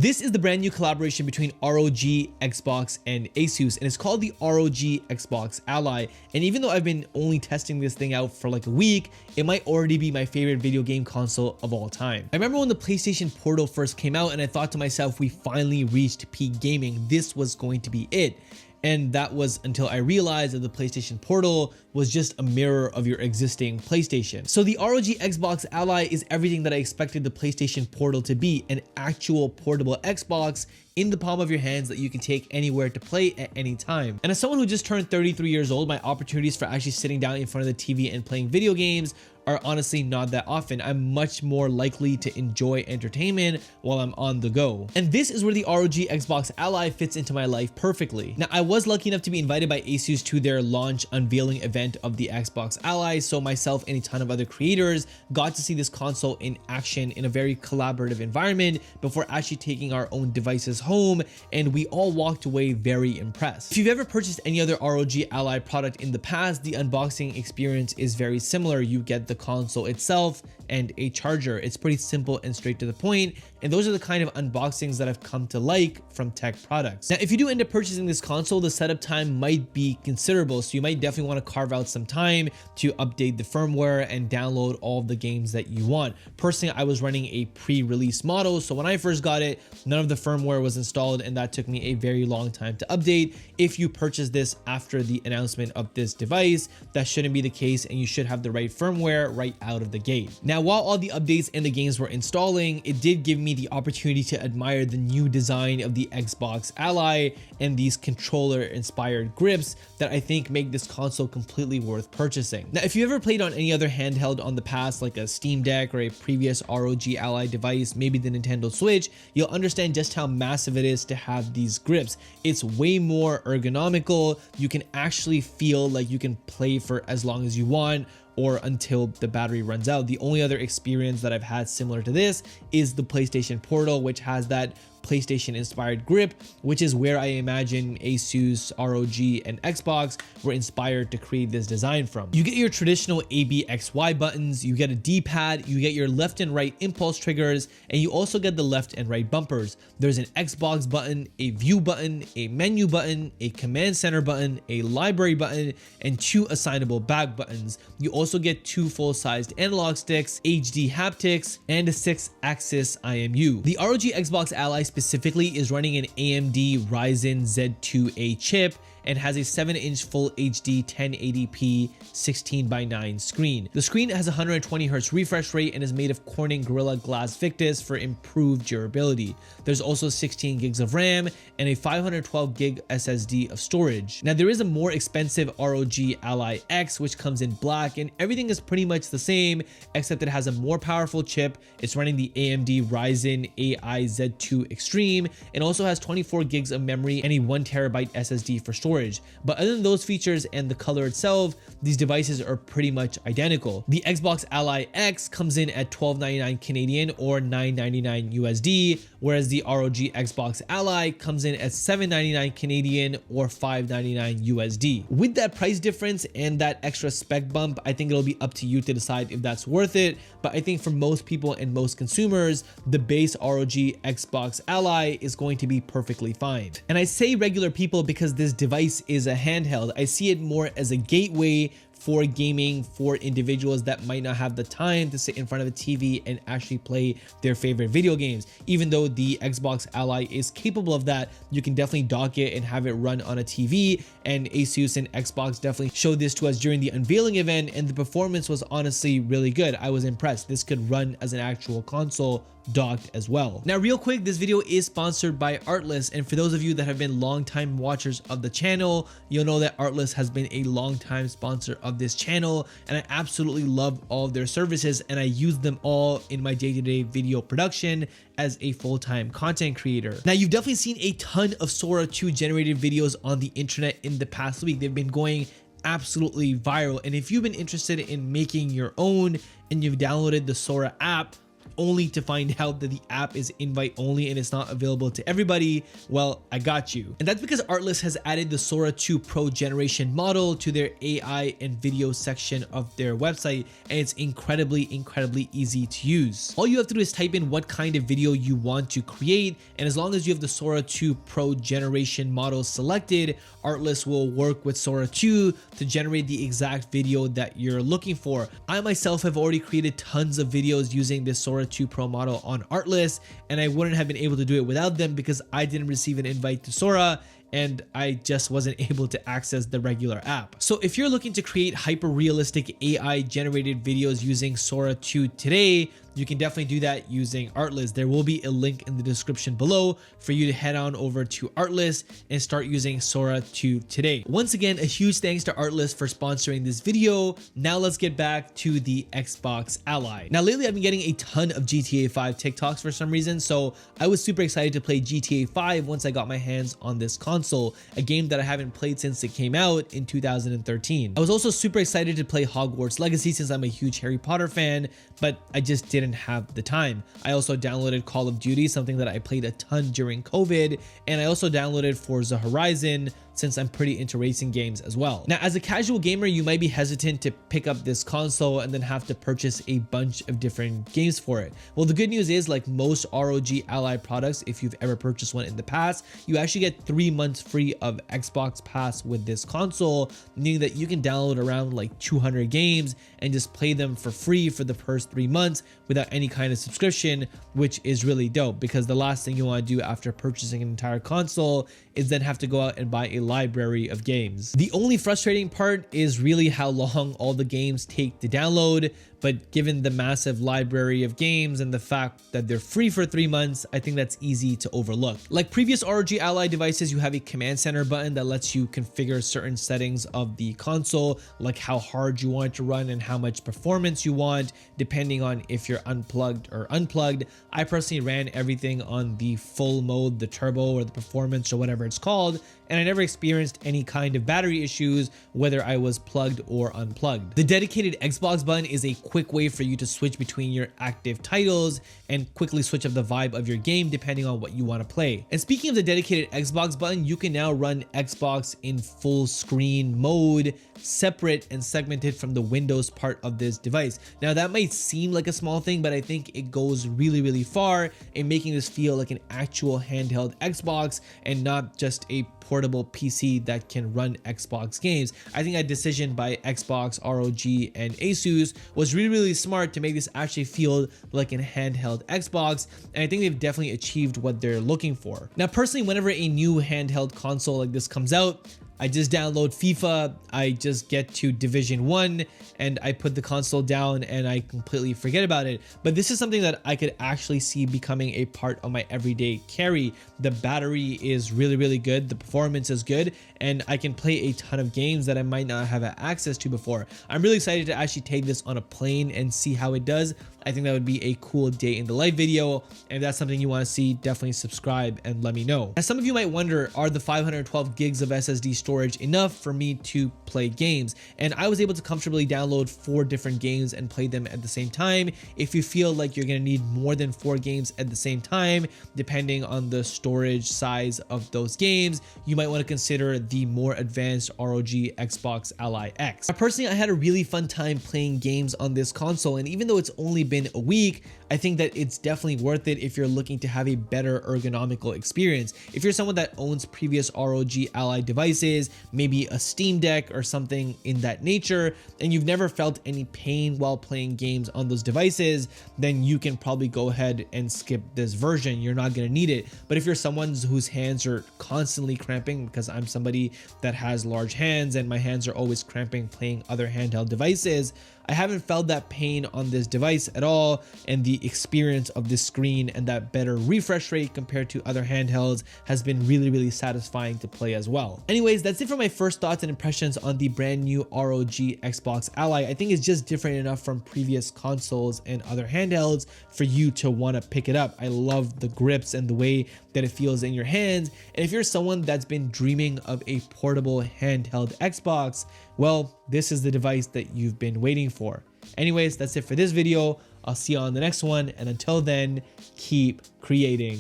This is the brand new collaboration between ROG XBOX and Asus, and it's called the ROG XBOX Ally. And even though I've been only testing this thing out for like a week, it might already be my favorite video game console of all time. I remember when the PlayStation Portal first came out and I thought to myself, we finally reached peak gaming. This was going to be it. And that was until I realized that the PlayStation Portal was just a mirror of your existing PlayStation. So the ROG XBOX Ally is everything that I expected the PlayStation Portal to be, an actual portable Xbox in the palm of your hands that you can take anywhere to play at any time. And as someone who just turned 33 years old, my opportunities for actually sitting down in front of the TV and playing video games are honestly not that often. I'm much more likely to enjoy entertainment while I'm on the go. And this is where the ROG XBOX Ally fits into my life perfectly. Now, I was lucky enough to be invited by Asus to their launch unveiling event of the Xbox Ally, so myself and a ton of other creators got to see this console in action in a very collaborative environment before actually taking our own devices home, and we all walked away very impressed. If you've ever purchased any other ROG Ally product in the past, the unboxing experience is very similar. You get the console itself and a charger. It's pretty simple and straight to the point, and those are the kind of unboxings that I've come to like from tech products. Now, if you do end up purchasing this console, the setup time might be considerable, so you might definitely want to carve out some time to update the firmware and download all of the games that you want. Personally, I was running a pre-release model, so when I first got it, none of the firmware was installed, and that took me a very long time to update. If you purchase this after the announcement of this device, that shouldn't be the case, and you should have the right firmware right out of the gate. Now, while all the updates and the games were installing, it did give me the opportunity to admire the new design of the Xbox Ally and these controller-inspired grips that I think make this console completely worth purchasing. Now, if you ever played on any other handheld on the past, like a Steam Deck or a previous ROG Ally device, maybe the Nintendo Switch, you'll understand just how massive it is to have these grips. It's way more ergonomical. You can actually feel like you can play for as long as you want or until the battery runs out. The only other experience that I've had similar to this is the PlayStation Portal, which has that PlayStation inspired grip, which is where I imagine Asus, ROG, and Xbox were inspired to create this design from. You get your traditional ABXY buttons, you get a D-pad, you get your left and right impulse triggers, and you also get the left and right bumpers. There's an Xbox button, a view button, a menu button, a command center button, a library button, and 2 assignable back buttons. You also get 2 full-sized analog sticks, HD haptics, and a 6-axis IMU. The ROG XBOX Ally specifically is running an AMD Ryzen Z2A chip and has a 7-inch Full HD 1080p 16:9 screen. The screen has 120 Hz refresh rate and is made of Corning Gorilla Glass Victus for improved durability. There's also 16 gigs of RAM and a 512 gig SSD of storage. Now, there is a more expensive ROG Ally X, which comes in black, and everything is pretty much the same, except it has a more powerful chip. It's running the AMD Ryzen AI Z2 Extreme and also has 24 gigs of memory and a 1TB SSD for storage. But other than those features and the color itself, these devices are pretty much identical. The Xbox Ally X comes in at $12.99 Canadian or $9.99 USD, whereas the ROG Xbox Ally comes in at $7.99 Canadian or $5.99 USD. With that price difference and that extra spec bump, I think it'll be up to you to decide if that's worth it. But I think for most people and most consumers, the base ROG Xbox Ally is going to be perfectly fine. And I say regular people because this device is a handheld. I see it more as a gateway for gaming for individuals that might not have the time to sit in front of a TV and actually play their favorite video games. Even though the Xbox Ally is capable of that, you can definitely dock it and have it run on a TV, and Asus and Xbox definitely showed this to us during the unveiling event, and the performance was honestly really good. I was impressed. This could run as an actual console docked as well. Now, real quick, this video is sponsored by Artlist, and for those of you that have been long-time watchers of the channel, you'll know that Artlist has been a long-time sponsor of this channel, and I absolutely love all of their services, and I use them all in my day-to-day video production as a full-time content creator. Now, you've definitely seen a ton of Sora 2 generated videos on the internet in the past week. They've been going absolutely viral, and if you've been interested in making your own and you've downloaded the Sora app, only to find out that the app is invite only and it's not available to everybody, well, I got you. And that's because Artlist has added the Sora 2 Pro generation model to their AI and video section of their website, and it's incredibly easy to use. All you have to do is type in what kind of video you want to create, and as long as you have the Sora 2 Pro generation model selected, Artlist will work with Sora 2 to generate the exact video that you're looking for. I myself have already created tons of videos using this Sora 2 Pro model on Artlist, and I wouldn't have been able to do it without them because I didn't receive an invite to Sora and I just wasn't able to access the regular app. So if you're looking to create hyper-realistic AI generated videos using Sora 2 today, you can definitely do that using Artlist. There will be a link in the description below for you to head on over to Artlist and start using Sora 2 today. Once again, a huge thanks to Artlist for sponsoring this video. Now let's get back to the Xbox Ally. Now lately I've been getting a ton of GTA 5 TikToks for some reason, so I was super excited to play GTA 5 once I got my hands on this console, a game that I haven't played since it came out in 2013. I was also super excited to play Hogwarts Legacy since I'm a huge Harry Potter fan, but I just didn't have the time. I also downloaded Call of Duty, something that I played a ton during COVID, and I also downloaded Forza Horizon since I'm pretty into racing games as well. Now, as a casual gamer, you might be hesitant to pick up this console and then have to purchase a bunch of different games for it. Well, the good news is, like most ROG Ally products, if you've ever purchased one in the past, you actually get 3 months free of Xbox Pass with this console, meaning that you can download around like 200 games and just play them for free for the first 3 months without any kind of subscription, which is really dope because the last thing you want to do after purchasing an entire console is then have to go out and buy a library of games. The only frustrating part is really how long all the games take to download, but given the massive library of games and the fact that they're free for 3 months, I think that's easy to overlook. Like previous ROG Ally devices, you have a command center button that lets you configure certain settings of the console, like how hard you want it to run and how much performance you want, depending on if you're unplugged or unplugged. I personally ran everything on the full mode, the turbo or the performance or whatever it's called, and I never experienced any kind of battery issues, whether I was plugged or unplugged. The dedicated Xbox button is a quick way for you to switch between your active titles and quickly switch up the vibe of your game depending on what you want to play. And speaking of the dedicated Xbox button, you can now run Xbox in full screen mode, separate and segmented from the Windows part of this device. Now that might seem like a small thing, but I think it goes really far in making this feel like an actual handheld Xbox and not just a portable PC that can run Xbox games. I think that decision by Xbox, ROG, and Asus was really smart to make this actually feel like a handheld Xbox, and I think they've definitely achieved what they're looking for. Now, personally, whenever a new handheld console like this comes out, I just download FIFA, I just get to Division 1, and I put the console down and I completely forget about it. But this is something that I could actually see becoming a part of my everyday carry. The battery is really good, the performance is good, and I can play a ton of games that I might not have access to before. I'm really excited to actually take this on a plane and see how it does. I think that would be a cool day in the life video, and if that's something you want to see, definitely subscribe and let me know. As some of you might wonder, are the 512 gigs of SSD storage enough for me to play games? And I was able to comfortably download 4 different games and play them at the same time. If you feel like you're going to need more than 4 games at the same time, depending on the storage size of those games, you might want to consider the more advanced ROG XBOX Ally X. Personally, I had a really fun time playing games on this console, and even though it's only been a week, I think that it's definitely worth it if you're looking to have a better ergonomical experience. If you're someone that owns previous ROG Ally devices, maybe a Steam Deck or something in that nature, and you've never felt any pain while playing games on those devices, then you can probably go ahead and skip this version. You're not going to need it. But if you're someone whose hands are constantly cramping, because I'm somebody that has large hands and my hands are always cramping playing other handheld devices, I haven't felt that pain on this device at all, and the experience of this screen and that better refresh rate compared to other handhelds has been really satisfying to play as well. Anyways, that's it for my first thoughts and impressions on the brand new ROG XBOX Ally. I think it's just different enough from previous consoles and other handhelds for you to want to pick it up. I love the grips and the way that it feels in your hands, and if you're someone that's been dreaming of a portable handheld Xbox, well, this is the device that you've been waiting for. Anyways, that's it for this video. I'll see you on the next one, and until then, keep creating.